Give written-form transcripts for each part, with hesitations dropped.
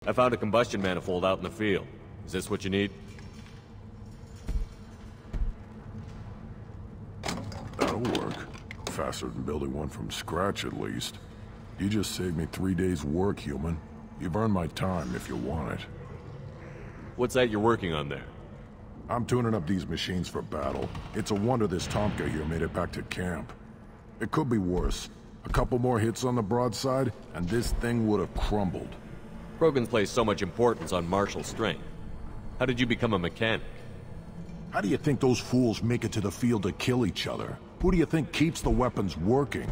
I found a combustion manifold out in the field. Is this what you need? That'll work. Faster than building one from scratch, at least. You just saved me 3 days' work, human. You've earned my time if you want it. What's that you're working on there? I'm tuning up these machines for battle. It's a wonder this Tomka here made it back to camp. It could be worse. A couple more hits on the broadside, and this thing would have crumbled. Krogan placed so much importance on martial strength. How did you become a mechanic? How do you think those fools make it to the field to kill each other? Who do you think keeps the weapons working?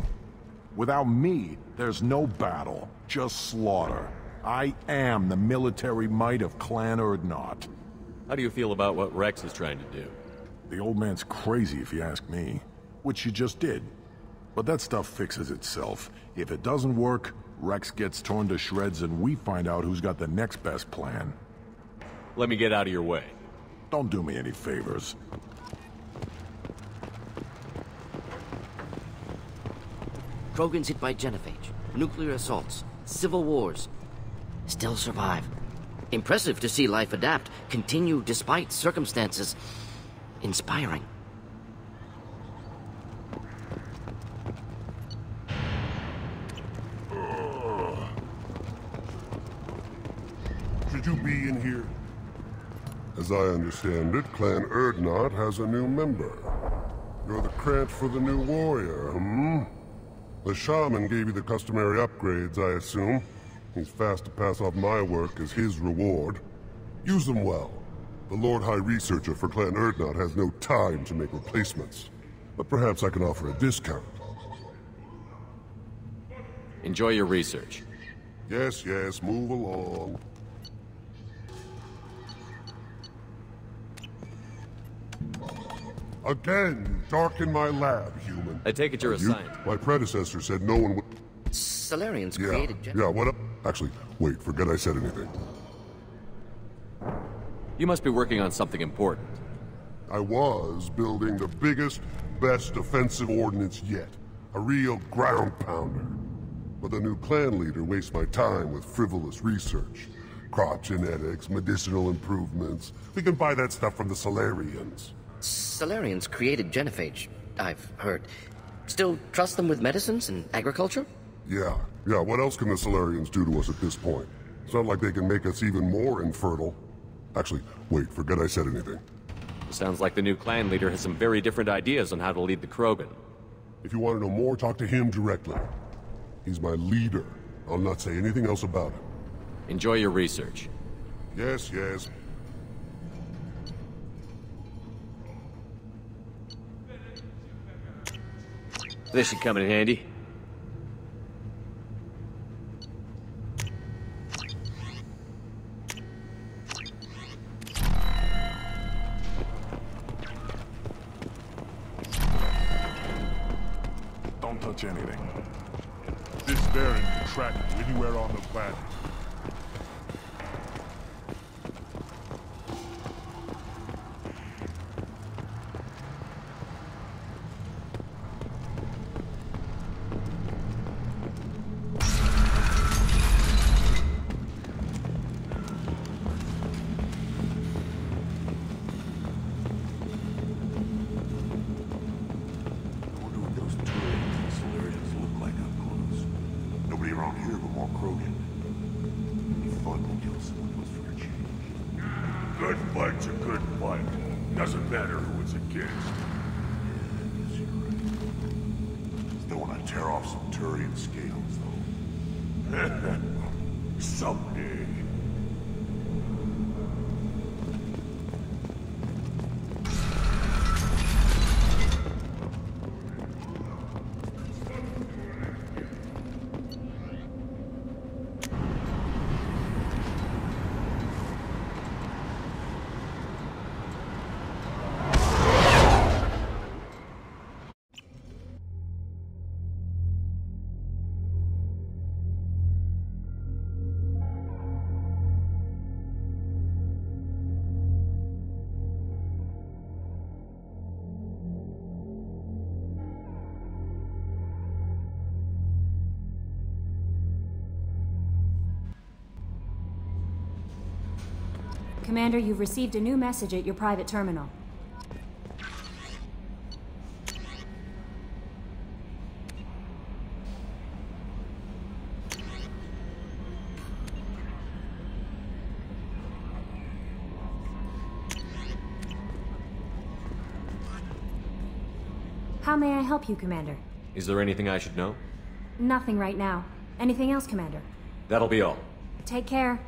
Without me, there's no battle, just slaughter. I am the military might of Clan Urdnot. How do you feel about what Rex is trying to do? The old man's crazy if you ask me, which you just did. But that stuff fixes itself. If it doesn't work, Rex gets torn to shreds and we find out who's got the next best plan. Let me get out of your way. Don't do me any favors. Krogans hit by genophage, nuclear assaults, civil wars. Still survive. Impressive to see life adapt, continue despite circumstances. Inspiring. Should you be in here? As I understand it, Clan Urdnot has a new member. You're the Krant for the new warrior, The shaman gave you the customary upgrades, I assume. He's fast to pass off my work as his reward. Use them well. The Lord High Researcher for Clan Urdnot has no time to make replacements. But perhaps I can offer a discount. Enjoy your research. Yes, move along. Again, you darken my lab, human. I take it you're a scientist. My predecessor said no one would... Salarians created Yeah, what up? Actually, wait, forget I said anything. You must be working on something important. I was building the biggest, best offensive ordnance yet. A real ground pounder. But the new clan leader wastes my time with frivolous research. Crop genetics, medicinal improvements. We can buy that stuff from the Salarians. Salarians created genophage, I've heard. Still trust them with medicines and agriculture? Yeah, what else can the Salarians do to us at this point? It's not like they can make us even more infertile. Actually, wait, forget I said anything. Sounds like the new clan leader has some very different ideas on how to lead the Krogan. If you want to know more, talk to him directly. He's my leader. I'll not say anything else about him. Enjoy your research. Yes. This should come in handy. Don't touch anything. This Baron can track you anywhere on the planet. Good fight's a good fight. Doesn't matter who it's against. Yeah, I guess you're right. Still want to tear off some Turian scales, though. Someday. Commander, you've received a new message at your private terminal. How may I help you, Commander? Is there anything I should know? Nothing right now. Anything else, Commander? That'll be all. Take care.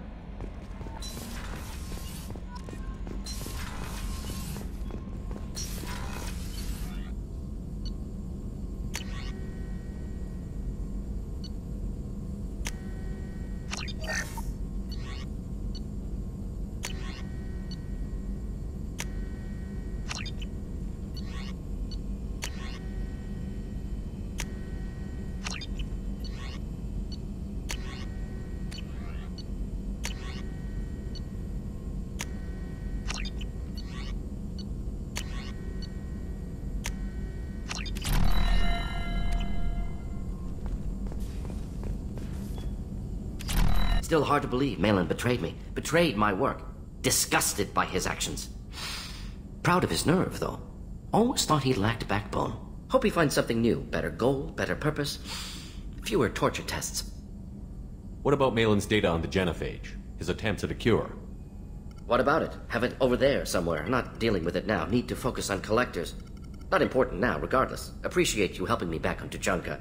Still hard to believe Malin betrayed me. Betrayed my work. Disgusted by his actions. Proud of his nerve, though. Almost thought he lacked backbone. Hope he finds something new. Better goal, better purpose. Fewer torture tests. What about Malin's data on the genophage? His attempts at a cure? What about it? Have it over there somewhere. Not dealing with it now. Need to focus on collectors. Not important now, regardless. Appreciate you helping me back on Tuchanka.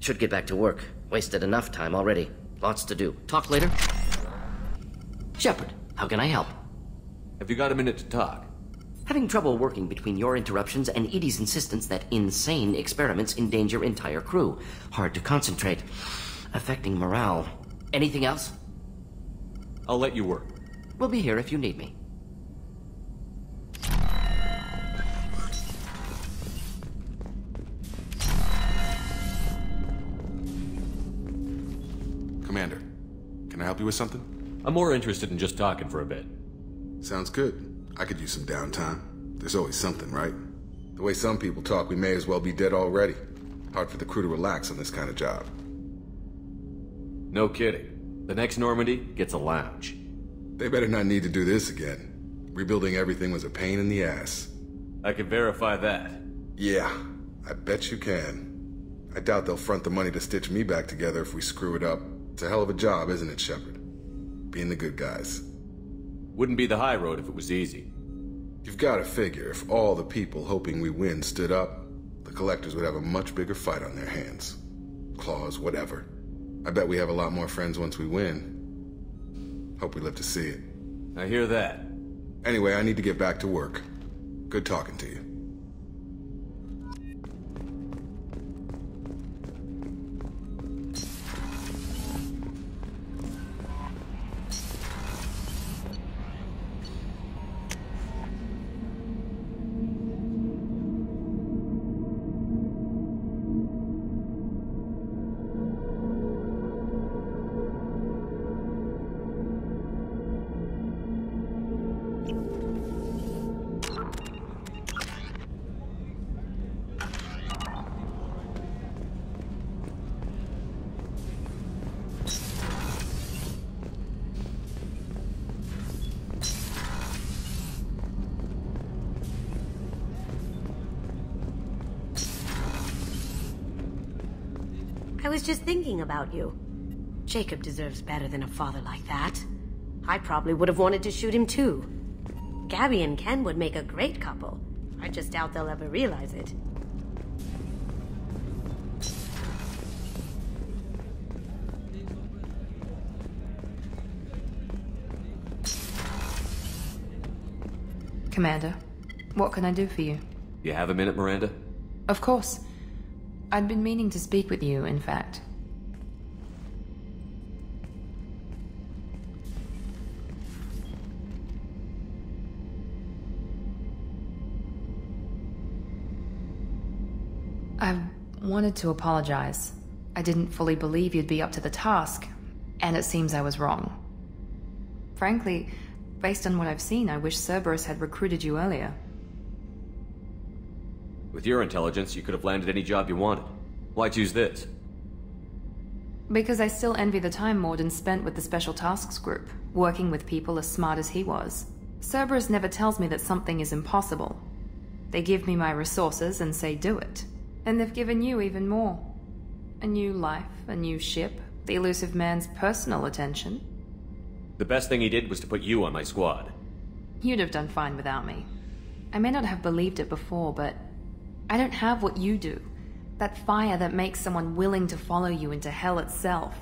Should get back to work. Wasted enough time already. Lots to do. Talk later? Shepard, how can I help? Have you got a minute to talk? Having trouble working between your interruptions and Edie's insistence that insane experiments endanger entire crew. Hard to concentrate. Affecting morale. Anything else? I'll let you work. We'll be here if you need me. Commander, can I help you with something? I'm more interested in just talking for a bit. Sounds good. I could use some downtime. There's always something, right? The way some people talk, we may as well be dead already. Hard for the crew to relax on this kind of job. No kidding. The next Normandy gets a lounge. They better not need to do this again. Rebuilding everything was a pain in the ass. I can verify that. Yeah, I bet you can. I doubt they'll front the money to stitch me back together if we screw it up. It's a hell of a job, isn't it, Shepard? Being the good guys. Wouldn't be the high road if it was easy. You've got to figure, if all the people hoping we win stood up, the collectors would have a much bigger fight on their hands. Claws, whatever. I bet we have a lot more friends once we win. Hope we live to see it. I hear that. Anyway, I need to get back to work. Good talking to you. I was just thinking about you. Jacob deserves better than a father like that. I probably would have wanted to shoot him too. Gabby and Ken would make a great couple. I just doubt they'll ever realize it. Commander, what can I do for you? You have a minute, Miranda? Of course. I'd been meaning to speak with you, in fact. I wanted to apologize. I didn't fully believe you'd be up to the task, and it seems I was wrong. Frankly, based on what I've seen, I wish Cerberus had recruited you earlier. With your intelligence, you could have landed any job you wanted. Why choose this? Because I still envy the time Morden spent with the Special Tasks Group, working with people as smart as he was. Cerberus never tells me that something is impossible. They give me my resources and say do it. And they've given you even more. A new life, a new ship, the elusive man's personal attention. The best thing he did was to put you on my squad. You'd have done fine without me. I may not have believed it before, but I don't have what you do. That fire that makes someone willing to follow you into hell itself.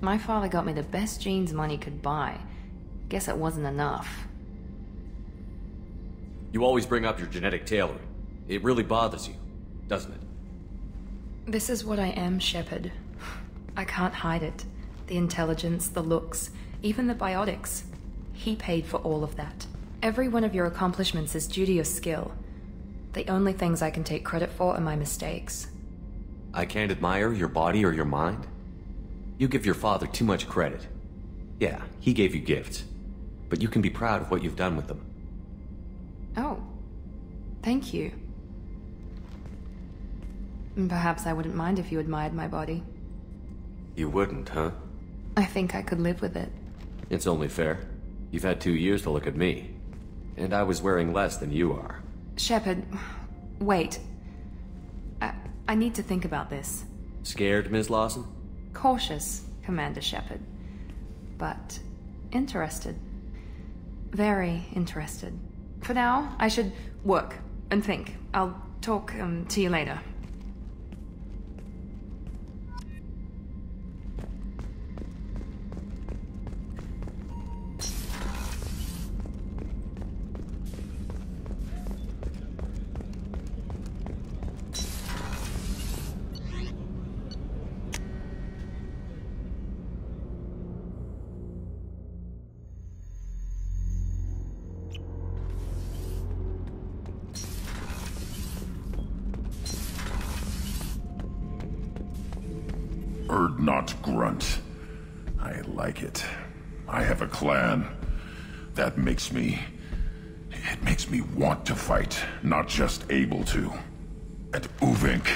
My father got me the best genes money could buy. Guess it wasn't enough. You always bring up your genetic tailoring. It really bothers you, doesn't it? This is what I am, Shepard. I can't hide it. The intelligence, the looks, even the biotics. He paid for all of that. Every one of your accomplishments is due to your skill. The only things I can take credit for are my mistakes. I can't admire your body or your mind? You give your father too much credit. Yeah, he gave you gifts. But you can be proud of what you've done with them. Oh. Thank you. Perhaps I wouldn't mind if you admired my body. You wouldn't, huh? I think I could live with it. It's only fair. You've had 2 years to look at me. And I was wearing less than you are. Shepard, wait. I need to think about this. Scared, Ms. Lawson? Cautious, Commander Shepard. But interested. Very interested. For now, I should work and think. I'll talk to you later. Not grunt. I like it. I have a clan. That makes me... It makes me want to fight, not just able to. At Uvink,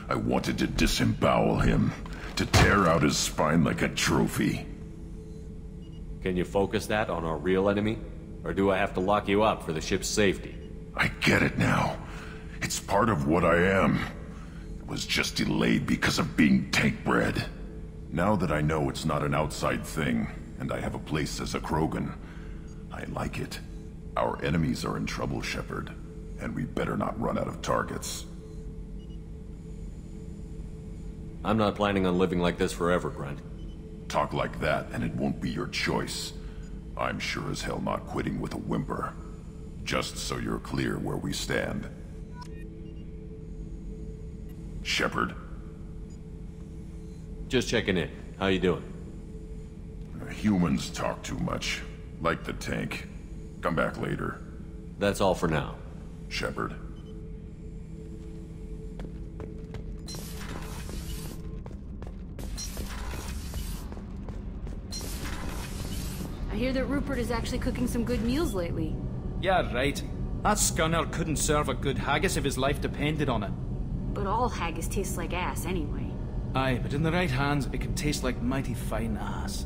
I wanted to disembowel him, to tear out his spine like a trophy. Can you focus that on our real enemy? Or do I have to lock you up for the ship's safety? I get it now. It's part of what I am. It was just delayed because of being tank-bred. Now that I know it's not an outside thing, and I have a place as a Krogan, I like it. Our enemies are in trouble, Shepard, and we better not run out of targets. I'm not planning on living like this forever, Grunt. Talk like that, and it won't be your choice. I'm sure as hell not quitting with a whimper. Just so you're clear where we stand. Shepard? Just checking in. How you doing? Humans talk too much. Like the tank. Come back later. That's all for now. Shepard. I hear that Rupert is actually cooking some good meals lately. Yeah, right. That scunner couldn't serve a good haggis if his life depended on it. But all haggis tastes like ass anyway. Aye, but in the right hands, it can taste like mighty fine ass.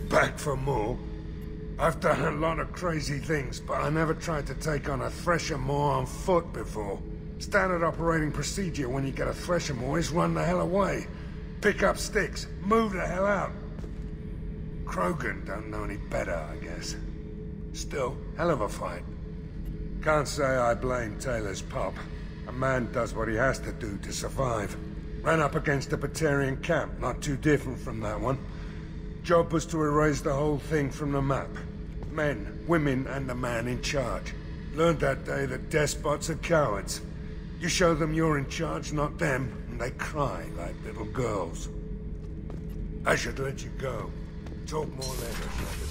Back for more? I've done a lot of crazy things, but I never tried to take on a Thresher Maw on foot before. Standard operating procedure when you get a Thresher Maw is run the hell away. Pick up sticks, move the hell out. Krogan don't know any better, I guess. Still, hell of a fight. Can't say I blame Taylor's pop. A man does what he has to do to survive. Ran up against a Batarian camp, not too different from that one. Job was to erase the whole thing from the map. Men, women, and the man in charge. Learned that day that despots are cowards. You show them you're in charge, not them, and they cry like little girls. I should let you go. Talk more later, Shepard.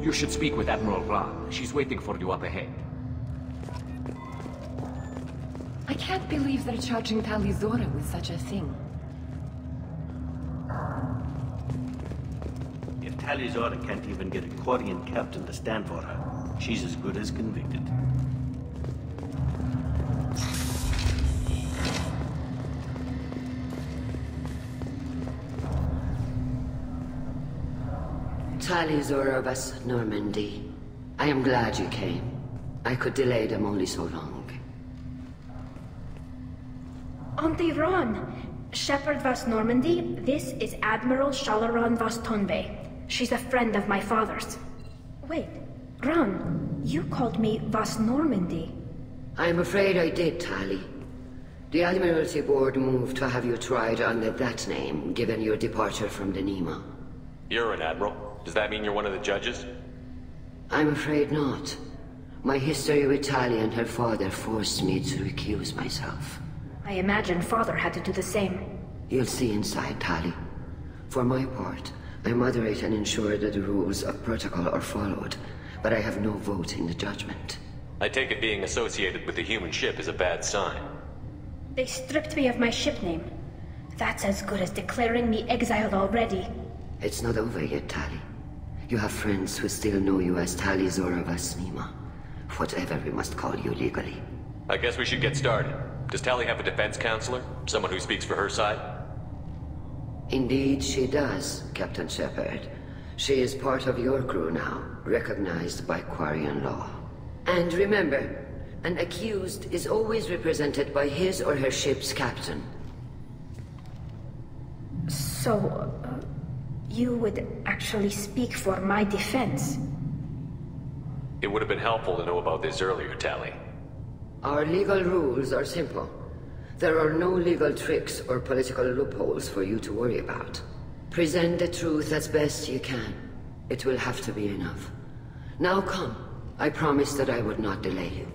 You should speak with Admiral Ra. She's waiting for you up ahead. I can't believe they're charging Tali Zora with such a thing. If Tali Zora can't even get a Quarian captain to stand for her, she's as good as convicted. Tali Zora vas Normandy. I am glad you came. I could delay them only so long. Auntie Ron! Shepherd vas Normandy, this is Admiral Shalaran vas Tonbe. She's a friend of my father's. Wait, Ron, you called me vas Normandy. I'm afraid I did, Tali. The Admiralty Board moved to have you tried under that name, given your departure from the Nima. You're an admiral. Does that mean you're one of the judges? I'm afraid not. My history with Tali and her father forced me to recuse myself. I imagine father had to do the same. You'll see inside, Tali. For my part, I moderate and ensure that the rules of protocol are followed, but I have no vote in the judgment. I take it being associated with the human ship is a bad sign. They stripped me of my ship name. That's as good as declaring me exiled already. It's not over yet, Tali. You have friends who still know you as Tali Zora vas Nima. Whatever we must call you legally. I guess we should get started. Does Tali have a defense counselor? Someone who speaks for her side? Indeed she does, Captain Shepard. She is part of your crew now, recognized by Quarian law. And remember, an accused is always represented by his or her ship's captain. So, you would actually speak for my defense? It would have been helpful to know about this earlier, Tali. Our legal rules are simple. There are no legal tricks or political loopholes for you to worry about. Present the truth as best you can. It will have to be enough. Now come. I promised that I would not delay you.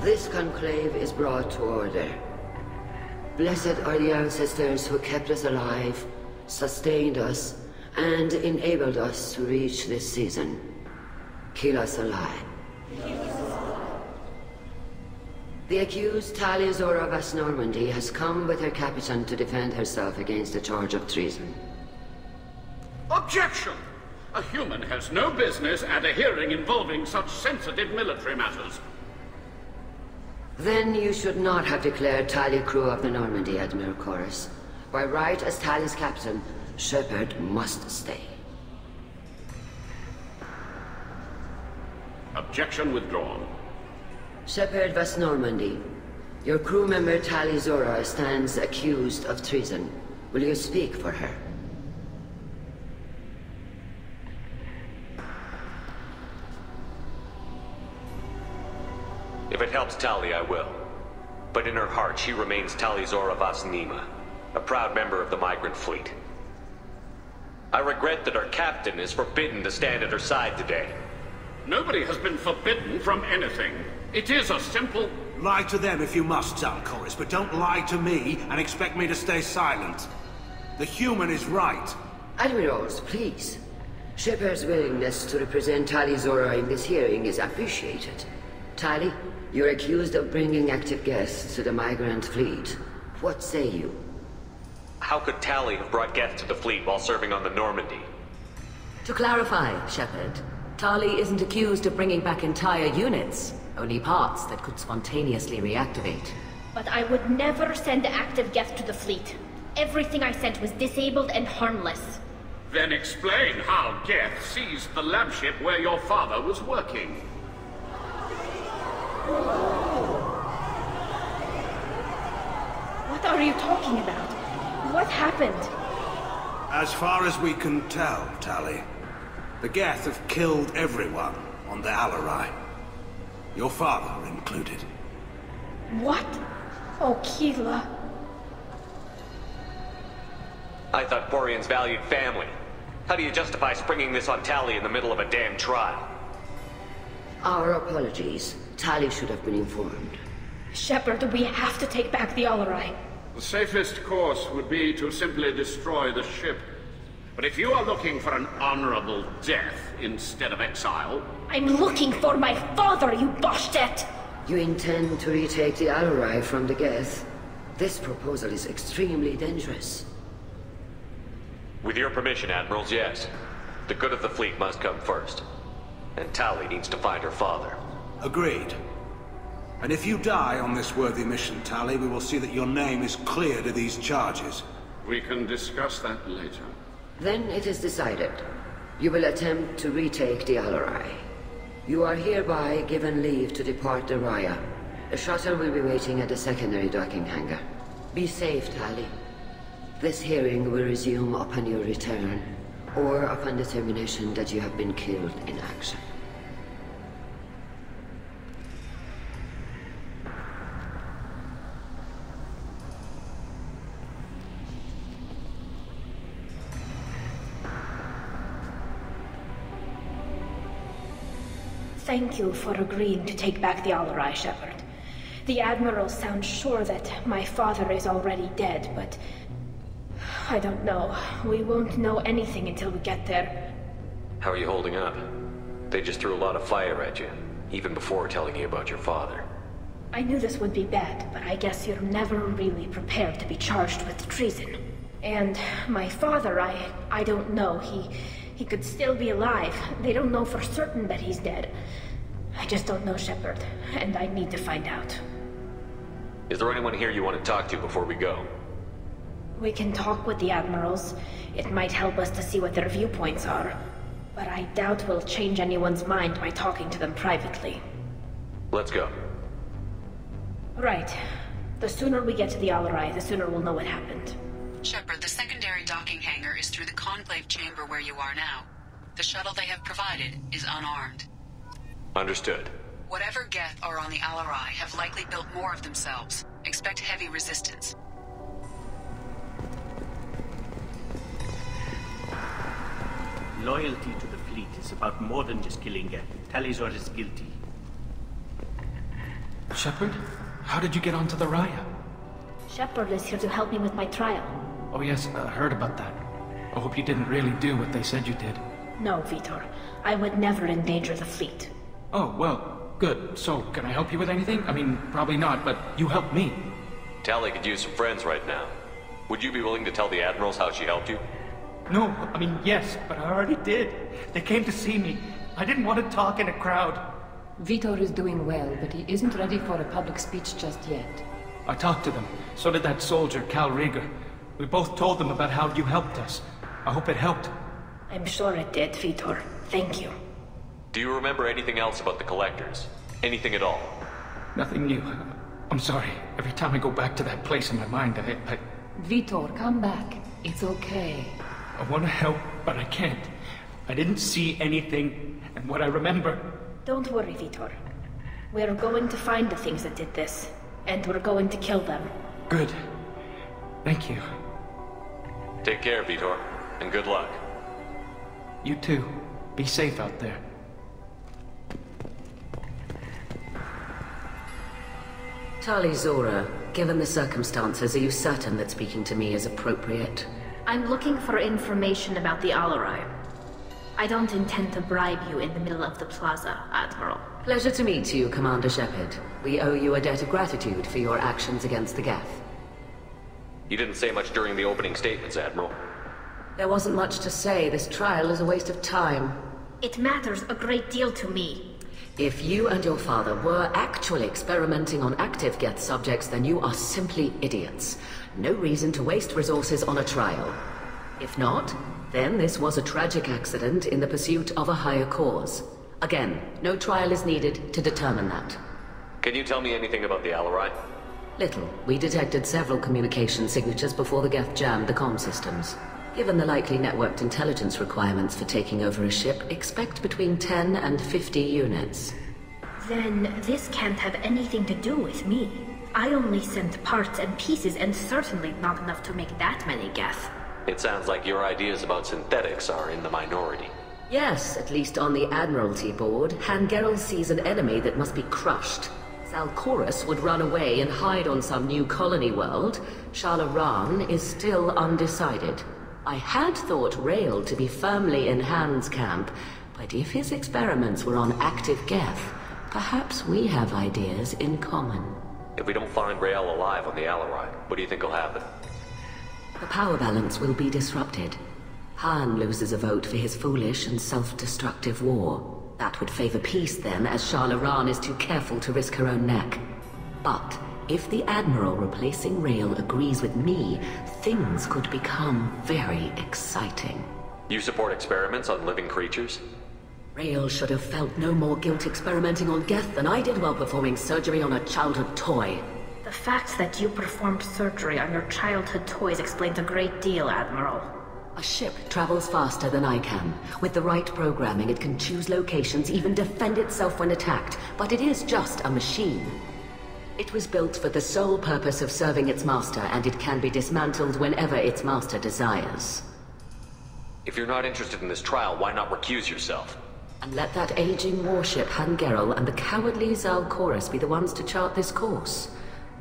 This conclave is brought to order. Blessed are the ancestors who kept us alive, sustained us, and enabled us to reach this season. Kill us alive. The accused Tali Zora vas Normandy has come with her captain to defend herself against a charge of treason. Objection! A human has no business at a hearing involving such sensitive military matters. Then you should not have declared Tali crew of the Normandy, Admiral Chorus. By right as Tali's captain, Shepard must stay. Objection withdrawn. Shepard vas Normandy. Your crew member Tali Zora stands accused of treason. Will you speak for her? If it helps Tali, I will. But in her heart, she remains Tali Zora vas Nima, a proud member of the migrant fleet. I regret that our captain is forbidden to stand at her side today. Nobody has been forbidden from anything. It is a simple... Lie to them if you must, Zalcoris, but don't lie to me and expect me to stay silent. The human is right. Admirals, please. Shepard's willingness to represent Tali Zora in this hearing is appreciated. Tali, you're accused of bringing active guests to the migrant fleet. What say you? How could Tali have brought guests to the fleet while serving on the Normandy? To clarify, Shepard, Tali isn't accused of bringing back entire units, only parts that could spontaneously reactivate. But I would never send active guests to the fleet. Everything I sent was disabled and harmless. Then explain how Geth seized the lab ship where your father was working. What are you talking about? What happened? As far as we can tell, Tali, the Geth have killed everyone on the Alarai. Your father included. What? Oh, Keela. I thought Porians valued family. How do you justify springing this on Tali in the middle of a damn trial? Our apologies. Tali should have been informed. Shepard, we have to take back the Alarai. The safest course would be to simply destroy the ship. But if you are looking for an honorable death instead of exile... I'm looking for my father, you bastet! You intend to retake the Alarai from the Geth? This proposal is extremely dangerous. With your permission, Admirals, yes. The good of the fleet must come first. And Tali needs to find her father. Agreed. And if you die on this worthy mission, Tali, we will see that your name is cleared of these charges. We can discuss that later. Then it is decided. You will attempt to retake the Alarai. You are hereby given leave to depart the Raya. The shuttle will be waiting at the secondary docking hangar. Be safe, Tali. This hearing will resume upon your return, or upon determination that you have been killed in action. Thank you for agreeing to take back the Alarai, Shepard. The Admiral sounds sure that my father is already dead, but... I don't know. We won't know anything until we get there. How are you holding up? They just threw a lot of fire at you, even before telling you about your father. I knew this would be bad, but I guess you're never really prepared to be charged with treason. And my father, I don't know. He could still be alive. They don't know for certain that he's dead. I just don't know, Shepard, and I need to find out. Is there anyone here you want to talk to before we go? We can talk with the Admirals. It might help us to see what their viewpoints are. But I doubt we'll change anyone's mind by talking to them privately. Let's go. Right. The sooner we get to the Alarai, the sooner we'll know what happened. Shepard, the secondary docking hangar is through the conclave chamber where you are now. The shuttle they have provided is unarmed. Understood. Whatever Geth are on the Alarai have likely built more of themselves. Expect heavy resistance. Loyalty to the fleet is about more than just killing Geth. Talizor is guilty. Shepard? How did you get onto the Raya? Shepard is here to help me with my trial. Oh yes, I heard about that. I hope you didn't really do what they said you did. No, Vitor. I would never endanger the fleet. Oh, well, good. So, can I help you with anything? I mean, probably not, but you helped me. Tali could use some friends right now. Would you be willing to tell the Admirals how she helped you? No, I mean, yes, but I already did. They came to see me. I didn't want to talk in a crowd. Vitor is doing well, but he isn't ready for a public speech just yet. I talked to them. So did that soldier, Cal Rieger. We both told them about how you helped us. I hope it helped. I'm sure it did, Vitor. Thank you. Do you remember anything else about the Collectors? Anything at all? Nothing new. I'm sorry. Every time I go back to that place in my mind, I... Vitor, come back. It's okay. I want to help, but I can't. I didn't see anything, and what I remember... Don't worry, Vitor. We're going to find the things that did this, and we're going to kill them. Good. Thank you. Take care, Vitor, and good luck. You too. Be safe out there. Tali Zora, given the circumstances, are you certain that speaking to me is appropriate? I'm looking for information about the Alarai. I don't intend to bribe you in the middle of the plaza, Admiral. Pleasure to meet you, Commander Shepard. We owe you a debt of gratitude for your actions against the Geth. You didn't say much during the opening statements, Admiral. There wasn't much to say. This trial is a waste of time. It matters a great deal to me. If you and your father were actually experimenting on active Geth subjects, then you are simply idiots. No reason to waste resources on a trial. If not, then this was a tragic accident in the pursuit of a higher cause. Again, no trial is needed to determine that. Can you tell me anything about the Alarai? Little. We detected several communication signatures before the Geth jammed the comm systems. Given the likely networked intelligence requirements for taking over a ship, expect between 10 and 50 units. Then this can't have anything to do with me. I only sent parts and pieces, and certainly not enough to make that many Geth. It sounds like your ideas about synthetics are in the minority. Yes, at least on the Admiralty board, Hangerel sees an enemy that must be crushed. Zalcorus would run away and hide on some new colony world. Shalaran is still undecided. I had thought Rael to be firmly in Han's camp, but if his experiments were on active Geth, perhaps we have ideas in common. If we don't find Rael alive on the Alarai, what do you think will happen? The power balance will be disrupted. Han loses a vote for his foolish and self-destructive war. That would favor peace then, as Shalaran is too careful to risk her own neck. But if the Admiral replacing Rael agrees with me, things could become very exciting. You support experiments on living creatures? Rael should have felt no more guilt experimenting on Geth than I did while performing surgery on a childhood toy. The fact that you performed surgery on your childhood toys explains a great deal, Admiral. A ship travels faster than I can. With the right programming, it can choose locations, even defend itself when attacked. But it is just a machine. It was built for the sole purpose of serving its master, and it can be dismantled whenever its master desires. If you're not interested in this trial, why not recuse yourself? And let that aging warship Hangerel and the cowardly Zalcorus be the ones to chart this course?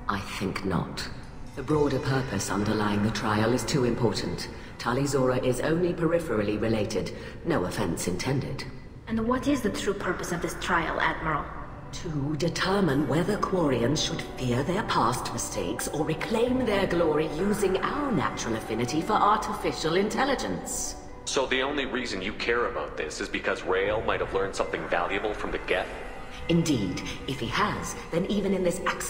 I think not. The broader purpose underlying the trial is too important. Tali Zora is only peripherally related. No offense intended. And what is the true purpose of this trial, Admiral? To determine whether Quarians should fear their past mistakes or reclaim their glory using our natural affinity for artificial intelligence. So the only reason you care about this is because Rael might have learned something valuable from the Geth? Indeed. If he has, then even in this accident